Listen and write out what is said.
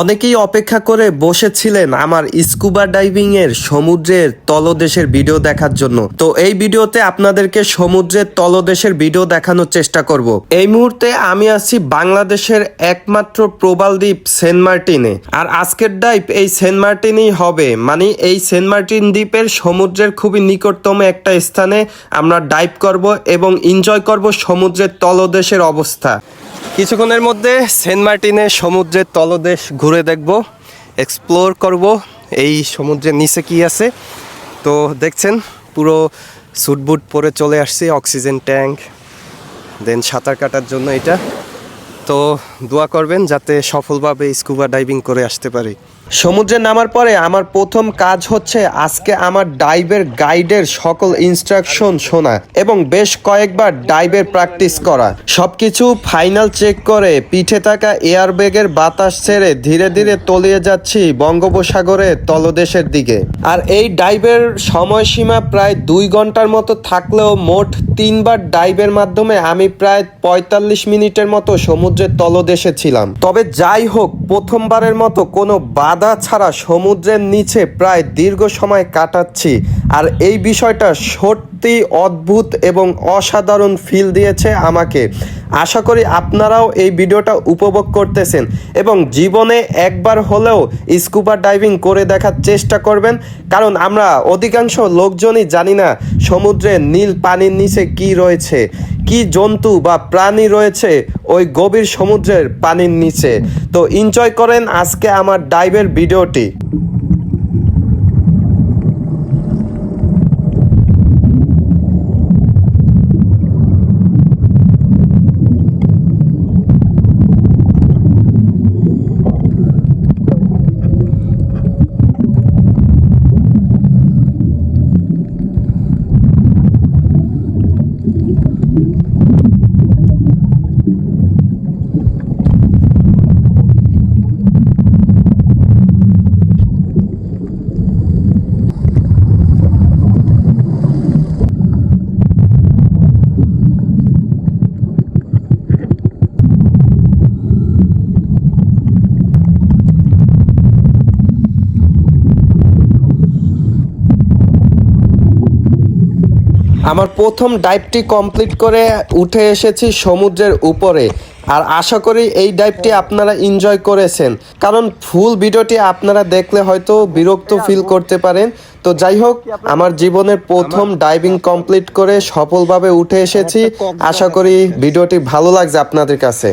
অনেকেই অপেক্ষা করে বসেছিলেন আমার স্কুবা ডাইভিং এর সমুদ্রের তলদেশের ভিডিও দেখার জন্য। তো এই ভিডিওতে আপনাদেরকে সমুদ্রের তলদেশের ভিডিও দেখানোর চেষ্টা করব। এই মুহূর্তে আমি আছি বাংলাদেশের একমাত্র প্রবাল দ্বীপ সেন্ট মার্টিনে। আর আজকের ডাইভ এই সেন্ট মার্টিনেই হবে, মানে এই সেন্ট মার্টিন দ্বীপের সমুদ্রের খুবই নিকটতম একটা স্থানে আমরা ডাইভ করব এবং এনজয় করব সমুদ্রের তলদেশের অবস্থা। কিছুক্ষণের মধ্যে সেন্ট মার্টিনে সমুদ্রের তলদেশ ঘুরে দেখব, এক্সপ্লোর করব এই সমুদ্রের নিচে কি আছে। তো দেখছেন পুরো স্যুটবুট পরে চলে আসছি, অক্সিজেন ট্যাঙ্ক, দেন সাঁতার কাটার জন্য এটা। তো দোয়া করবেন যাতে সফলভাবে স্কুবা ডাইভিং করে আসতে পারি। সমুদ্রে নামার পরে আমার প্রথম কাজ হচ্ছে আজকে আমার ডাইভের গাইডের সকল ইনস্ট্রাকশন শোনা এবং বেশ কয়েকবার ডাইভের প্র্যাকটিস করা। সবকিছু ফাইনাল চেক করে পিঠে থাকা এয়ার ব্যাগের বাতাস ছেড়ে ধীরে ধীরে তলিয়ে যাচ্ছি বঙ্গোপসাগরের তলদেশের দিকে। আর এই ডাইভের সময়সীমা প্রায় 2 ঘন্টার মতো থাকলেও মোট 3বার ডাইভের মাধ্যমে আমি প্রায় 45 মিনিটের মতো সমুদ্রের তলদেশে ছিলাম। তবে যাই হোক, প্রথমবারের মতো কোনো বাধা ছাড়া সমুদ্রের নিচে প্রায় দীর্ঘ সময় কাটাচ্ছি। আর এই বিষয়টা সত্যি অদ্ভুত এবং অসাধারণ ফিল দিয়েছে আমাকে। আশা করি আপনারাও এই ভিডিওটা উপভোগ করতেছেন এবং জীবনে একবার হলেও স্কুবা ডাইভিং করে দেখার চেষ্টা করবেন, কারণ আমরা অধিকাংশ লোকজনই জানি না সমুদ্রের নীল পানির নিচে কি রয়েছে, কি জন্তু বা প্রাণী রয়েছে ওই গভীর সমুদ্রের পানির নিচে। তো এনজয় করেন আজকে আমার ডাইভের ভিডিওটি। আমার প্রথম ডাইভটি কমপ্লিট করে উঠে এসেছি সমুদ্রের উপরে। আর আশা করি এই ডাইভটি আপনারা এনজয় করেছেন, কারণ ফুল ভিডিওটি আপনারা দেখলে হয়তো বিরক্ত ফিল করতে পারেন। তো যাই হোক, আমার জীবনের প্রথম ডাইভিং কমপ্লিট করে সফলভাবে উঠে এসেছি। আশা করি ভিডিওটি ভালো লাগছে আপনাদের কাছে।